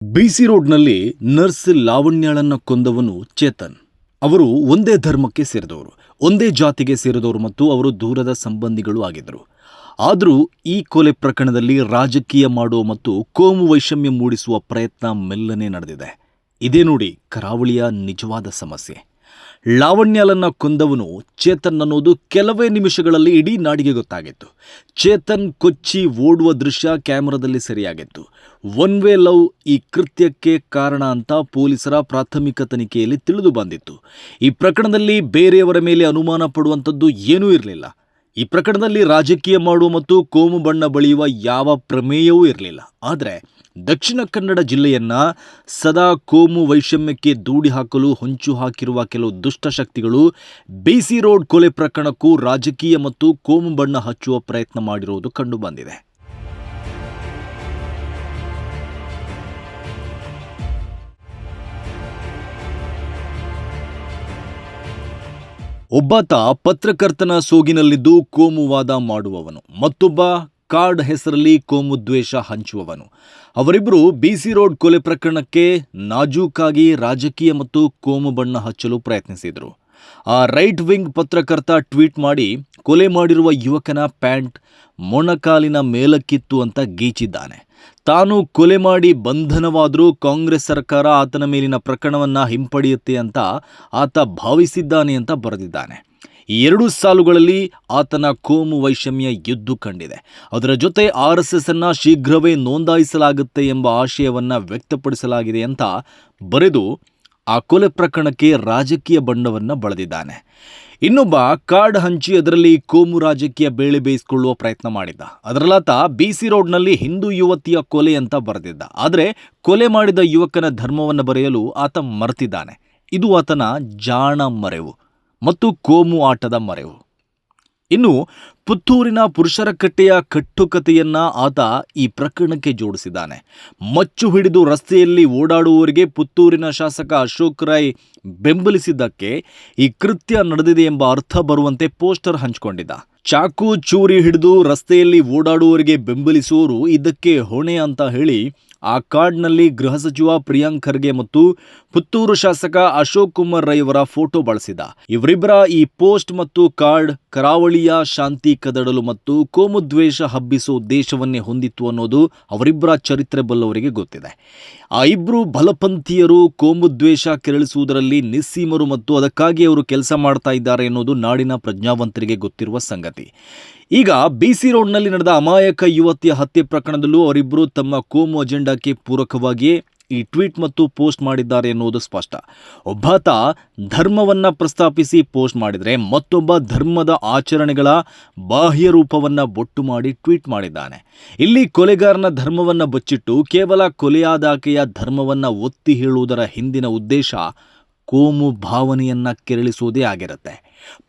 ಬಿಸಿ ರೋಡ್ನಲ್ಲಿ nurse ಲಾವಣ್ಯಾಳನ್ನ ಕೊಂದವನು Chetan. ಅವರು ಒಂದೇ ಧರ್ಮಕ್ಕೆ ಸೇರಿದವರು, ಒಂದೇ ಜಾತಿಗೆ ಸೇರಿದವರು ಮತ್ತು ಅವರು ದೂರದ ಸಂಬಂಧಿಗಳು ಆಗಿದ್ದರು. ಆದರೂ ಈ ಕೊಲೆ ಪ್ರಕರಣದಲ್ಲಿ ರಾಜಕೀಯ ಮಾಡುವ ಮತ್ತು ಕೋಮು ವೈಷಮ್ಯ ಮೂಡಿಸುವ ಪ್ರಯತ್ನ ಮೆಲ್ಲನೆ ನಡೆದಿದೆ. ಇದೇ ನೋಡಿ ಕರಾವಳಿಯ ನಿಜವಾದ ಸಮಸ್ಯೆ. ಲಾವಣ್ಯಾಳನ್ನ ಕೊಂದವನು ಚೇತನ್ ಅನ್ನೋದು ಕೆಲವೇ ನಿಮಿಷಗಳಲ್ಲಿ ಇಡೀ ನಾಡಿಗೆ ಗೊತ್ತಾಗಿತ್ತು. ಚೇತನ್ ಕೊಚ್ಚಿ ಓಡುವ ದೃಶ್ಯ ಕ್ಯಾಮೆರಾದಲ್ಲಿ ಸೆರೆಯಾಗಿತ್ತು. ಒನ್ ವೇ ಲವ್ ಈ ಕೃತ್ಯಕ್ಕೆ ಕಾರಣ ಅಂತ ಪೊಲೀಸರ ಪ್ರಾಥಮಿಕ ತನಿಖೆಯಲ್ಲಿ ತಿಳಿದು ಬಂದಿತ್ತು. ಈ ಪ್ರಕರಣದಲ್ಲಿ ಬೇರೆಯವರ ಮೇಲೆ ಅನುಮಾನ ಪಡುವಂಥದ್ದು ಏನೂ ಇರಲಿಲ್ಲ. ಈ ಪ್ರಕರಣದಲ್ಲಿ ರಾಜಕೀಯ ಮಾಡುವ ಮತ್ತು ಕೋಮು ಬಣ್ಣ ಬಳಿಯುವ ಯಾವ ಪ್ರಮೇಯವೂ ಇರಲಿಲ್ಲ. ಆದರೆ ದಕ್ಷಿಣ ಕನ್ನಡ ಜಿಲ್ಲೆಯನ್ನ ಸದಾ ಕೋಮು ವೈಷಮ್ಯಕ್ಕೆ ದೂಡಿ ಹಾಕಲು ಹೊಂಚು ಹಾಕಿರುವ ಕೆಲವು ದುಷ್ಟಶಕ್ತಿಗಳು ಬಿಸಿ ರೋಡ್ ಕೊಲೆ ಪ್ರಕರಣಕ್ಕೂ ರಾಜಕೀಯ ಮತ್ತು ಕೋಮು ಬಣ್ಣ ಹಚ್ಚುವ ಪ್ರಯತ್ನ ಮಾಡಿರುವುದು ಕಂಡುಬಂದಿದೆ. ಒಬ್ಬಾತ ಪತ್ರಕರ್ತನ ಸೋಗಿನಲ್ಲಿದ್ದು ಕೋಮುವಾದ ಮಾಡುವವನು, ಮತ್ತೊಬ್ಬ ಕಾರ್ಡ್ ಹೆಸರಲ್ಲಿ ಕೋಮು ದ್ವೇಷ ಹಂಚುವವನು. ಅವರಿಬ್ಬರು ಬಿಸಿ ರೋಡ್ ಕೊಲೆ ಪ್ರಕರಣಕ್ಕೆ ನಾಜೂಕಾಗಿ ರಾಜಕೀಯ ಮತ್ತು ಕೋಮು ಬಣ್ಣ ಹಚ್ಚಲು ಪ್ರಯತ್ನಿಸಿದರು. ಆ ರೈಟ್ ವಿಂಗ್ ಪತ್ರಕರ್ತ ಟ್ವೀಟ್ ಮಾಡಿ ಕೊಲೆ ಮಾಡಿರುವ ಯುವಕನ ಪ್ಯಾಂಟ್ ಮೊಣಕಾಲಿನ ಮೇಲಕ್ಕಿತ್ತು ಅಂತ ಗೀಚಿದ್ದಾನೆ. ತಾನು ಕೊಲೆ ಮಾಡಿ ಬಂಧನವಾದರೂ ಕಾಂಗ್ರೆಸ್ ಸರ್ಕಾರ ಆತನ ಮೇಲಿನ ಪ್ರಕರಣವನ್ನು ಹಿಂಪಡೆಯುತ್ತೆ ಅಂತ ಆತ ಭಾವಿಸಿದ್ದಾನೆ ಅಂತ ಬರೆದಿದ್ದಾನೆ. ಈ ಎರಡು ಸಾಲುಗಳಲ್ಲಿ ಆತನ ಕೋಮು ವೈಷಮ್ಯ ಎದ್ದು ಕಂಡಿದೆ. ಅದರ ಜೊತೆ RSS ಅನ್ನು ಶೀಘ್ರವೇ ನೋಂದಾಯಿಸಲಾಗುತ್ತೆ ಎಂಬ ಆಶಯವನ್ನು ವ್ಯಕ್ತಪಡಿಸಲಾಗಿದೆ ಅಂತ ಬರೆದು ಆ ಕೊಲೆ ಪ್ರಕರಣಕ್ಕೆ ರಾಜಕೀಯ ಬಣ್ಣವನ್ನು ಬಳಿದಿದ್ದಾನೆ. ಇನ್ನೊಬ್ಬ ಕಾರ್ಡ್ ಹಂಚಿ ಅದರಲ್ಲಿ ಕೋಮು ರಾಜಕೀಯ ಬೇಳೆ ಬೇಯಿಸಿಕೊಳ್ಳುವ ಪ್ರಯತ್ನ ಮಾಡಿದ್ದ. ಅದರಲ್ಲಾತ ಬಿಸಿ ರೋಡ್ನಲ್ಲಿ ಹಿಂದೂ ಯುವತಿಯ ಕೊಲೆ ಅಂತ ಬರೆದಿದ್ದ. ಆದರೆ ಕೊಲೆ ಮಾಡಿದ ಯುವಕನ ಧರ್ಮವನ್ನು ಬರೆಯಲು ಆತ ಮರೆತಿದ್ದಾನೆ. ಇದು ಆತನ ಜಾಣ ಮರೆವು ಮತ್ತು ಕೋಮು ಆಟದ ಮರೆವು. ಇನ್ನು ಪುತ್ತೂರಿನ ಪುರುಷರ ಕಟ್ಟೆಯ ಕಟ್ಟುಕತೆಯನ್ನ ಆತ ಈ ಪ್ರಕರಣಕ್ಕೆ ಜೋಡಿಸಿದ್ದಾನೆ. ಮಚ್ಚು ಹಿಡಿದು ರಸ್ತೆಯಲ್ಲಿ ಓಡಾಡುವವರಿಗೆ ಪುತ್ತೂರಿನ ಶಾಸಕ ಅಶೋಕ್ ರೈ ಬೆಂಬಲಿಸಿದ್ದಕ್ಕೆ ಈ ಕೃತ್ಯ ನಡೆದಿದೆ ಎಂಬ ಅರ್ಥ ಬರುವಂತೆ ಪೋಸ್ಟರ್ ಹಂಚಿಕೊಂಡಿದ್ದ. ಚಾಕು ಚೂರಿ ಹಿಡಿದು ರಸ್ತೆಯಲ್ಲಿ ಓಡಾಡುವವರಿಗೆ ಬೆಂಬಲಿಸುವವರು ಇದಕ್ಕೆ ಹೊಣೆ ಅಂತ ಹೇಳಿ ಆ ಕಾರ್ಡ್ನಲ್ಲಿ ಗೃಹ ಸಚಿವ ಪ್ರಿಯಾಂಕ್ ಖರ್ಗೆ ಮತ್ತು ಪುತ್ತೂರು ಶಾಸಕ ಅಶೋಕ್ ಕುಮಾರ್ ರೈ ಅವರ ಫೋಟೋ ಬಳಸಿದ. ಇವರಿಬ್ಬರ ಈ ಪೋಸ್ಟ್ ಮತ್ತು ಕಾರ್ಡ್ ಕರಾವಳಿಯ ಶಾಂತಿ ಕದಡಲು ಮತ್ತು ಕೋಮು ದ್ವೇಷ ಹಬ್ಬಿಸುವ ಉದ್ದೇಶವನ್ನೇ ಹೊಂದಿತ್ತು ಅನ್ನೋದು ಅವರಿಬ್ಬರ ಚರಿತ್ರೆ ಬಲ್ಲವರಿಗೆ ಗೊತ್ತಿದೆ. ಆ ಇಬ್ಬರು ಬಲಪಂಥೀಯರು ಕೋಮು ದ್ವೇಷ ಕೆರಳಿಸುವುದರಲ್ಲಿ ನಿಸ್ಸೀಮರು ಮತ್ತು ಅದಕ್ಕಾಗಿ ಅವರು ಕೆಲಸ ಮಾಡ್ತಾ ಇದ್ದಾರೆ ಎನ್ನುವುದು ನಾಡಿನ ಪ್ರಜ್ಞಾವಂತರಿಗೆ ಗೊತ್ತಿರುವ ಸಂಗತಿ. ಈಗ ಬಿಸಿ ರೋಡ್ನಲ್ಲಿ ನಡೆದ ಅಮಾಯಕ ಯುವತಿಯ ಹತ್ಯೆ ಪ್ರಕರಣದಲ್ಲೂ ಅವರಿಬ್ಬರು ತಮ್ಮ ಕೋಮು ಅಜೆಂಡಾಕ್ಕೆ ಪೂರಕವಾಗಿಯೇ ಈ ಟ್ವೀಟ್ ಮತ್ತು ಪೋಸ್ಟ್ ಮಾಡಿದ್ದಾರೆ ಎನ್ನುವುದು ಸ್ಪಷ್ಟ. ಒಬ್ಬಾತ ಧರ್ಮವನ್ನು ಪ್ರಸ್ತಾಪಿಸಿ ಪೋಸ್ಟ್ ಮಾಡಿದರೆ ಮತ್ತೊಬ್ಬ ಧರ್ಮದ ಆಚರಣೆಗಳ ಬಾಹ್ಯ ರೂಪವನ್ನು ಬೊಟ್ಟು ಮಾಡಿ ಟ್ವೀಟ್ ಮಾಡಿದ್ದಾನೆ. ಇಲ್ಲಿ ಕೊಲೆಗಾರನ ಧರ್ಮವನ್ನು ಬಚ್ಚಿಟ್ಟು ಕೇವಲ ಕೊಲೆಯಾದಾಕೆಯ ಧರ್ಮವನ್ನು ಒತ್ತಿ ಹೇಳುವುದರ ಹಿಂದಿನ ಉದ್ದೇಶ ಕೋಮು ಭಾವನೆಯನ್ನು ಕೆರಳಿಸುವುದೇ ಆಗಿರುತ್ತೆ.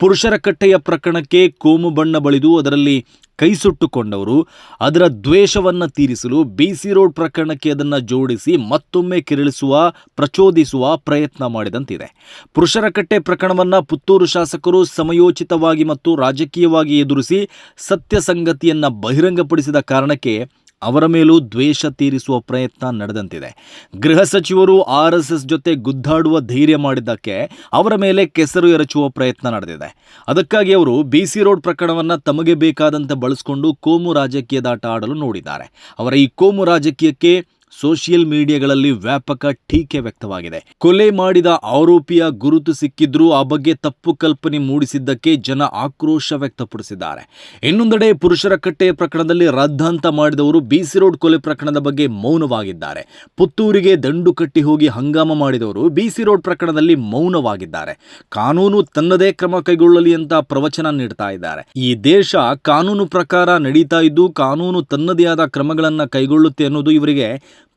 ಪುರುಷರ ಕಟ್ಟೆಯ ಪ್ರಕರಣಕ್ಕೆ ಕೋಮು ಬಣ್ಣ ಬಳಿದು ಅದರಲ್ಲಿ ಕೈ ಸುಟ್ಟುಕೊಂಡವರು ಅದರ ದ್ವೇಷವನ್ನು ತೀರಿಸಲು ಬಿಸಿ ರೋಡ್ ಪ್ರಕರಣಕ್ಕೆ ಅದನ್ನು ಜೋಡಿಸಿ ಮತ್ತೊಮ್ಮೆ ಕೆರಳಿಸುವ ಪ್ರಚೋದಿಸುವ ಪ್ರಯತ್ನ ಮಾಡಿದಂತಿದೆ. ಪುರುಷರ ಕಟ್ಟೆ ಪ್ರಕರಣವನ್ನು ಪುತ್ತೂರು ಶಾಸಕರು ಸಮಯೋಚಿತವಾಗಿ ಮತ್ತು ರಾಜಕೀಯವಾಗಿ ಎದುರಿಸಿ ಸತ್ಯ ಸಂಗತಿಯನ್ನು ಬಹಿರಂಗಪಡಿಸಿದ ಕಾರಣಕ್ಕೆ ಅವರ ಮೇಲೂ ದ್ವೇಷ ತೀರಿಸುವ ಪ್ರಯತ್ನ ನಡೆದಂತಿದೆ. ಗೃಹ ಸಚಿವರು RSS ಜೊತೆ ಗುದ್ದಾಡುವ ಧೈರ್ಯ ಮಾಡಿದ್ದಕ್ಕೆ ಅವರ ಮೇಲೆ ಕೆಸರು ಎರಚುವ ಪ್ರಯತ್ನ ನಡೆದಿದೆ. ಅದಕ್ಕಾಗಿ ಅವರು ಬಿಸಿ ರೋಡ್ ಪ್ರಕರಣವನ್ನು ತಮಗೆ ಬೇಕಾದಂತೆ ಬಳಸಿಕೊಂಡು ಕೋಮು ರಾಜಕೀಯದಾಟ ಆಡಲು ನೋಡಿದ್ದಾರೆ. ಅವರ ಈ ಕೋಮು ರಾಜಕೀಯಕ್ಕೆ ಸೋಷಿಯಲ್ ಮೀಡಿಯಾಗಳಲ್ಲಿ ವ್ಯಾಪಕ ಟೀಕೆ ವ್ಯಕ್ತವಾಗಿದೆ. ಕೊಲೆ ಮಾಡಿದ ಆರೋಪಿಯ ಗುರುತು ಸಿಕ್ಕಿದ್ರೂ ಆ ಬಗ್ಗೆ ತಪ್ಪು ಕಲ್ಪನೆ ಮೂಡಿಸಿದ್ದಕ್ಕೆ ಜನ ಆಕ್ರೋಶ ವ್ಯಕ್ತಪಡಿಸಿದ್ದಾರೆ. ಇನ್ನೊಂದೆಡೆ ಪುರುಷರ ಕಟ್ಟೆಯ ಪ್ರಕರಣದಲ್ಲಿ ರದ್ದಾಂತ ಮಾಡಿದವರು ಬಿಸಿ ರೋಡ್ ಕೊಲೆ ಪ್ರಕರಣದ ಬಗ್ಗೆ ಮೌನವಾಗಿದ್ದಾರೆ. ಪುತ್ತೂರಿಗೆ ದಂಡು ಕಟ್ಟಿ ಹೋಗಿ ಹಂಗಾಮ ಮಾಡಿದವರು ಬಿಸಿ ರೋಡ್ ಪ್ರಕರಣದಲ್ಲಿ ಮೌನವಾಗಿದ್ದಾರೆ. ಕಾನೂನು ತನ್ನದೇ ಕ್ರಮ ಕೈಗೊಳ್ಳಲಿ ಅಂತ ಪ್ರವಚನ ನೀಡ್ತಾ ಇದ್ದಾರೆ. ಈ ದೇಶ ಕಾನೂನು ಪ್ರಕಾರ ನಡೀತಾ ಇದ್ದು ಕಾನೂನು ತನ್ನದೇ ಆದ ಕ್ರಮಗಳನ್ನು ಕೈಗೊಳ್ಳುತ್ತೆ ಅನ್ನೋದು ಇವರಿಗೆ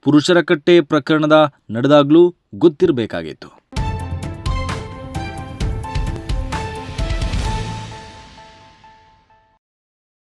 ಪುರುಷರ ಕಟ್ಟೆ ಪ್ರಕರಣದ ನಡೆದಾಗ್ಲೂ ಗೊತ್ತಿರಬೇಕಾಗಿತ್ತು.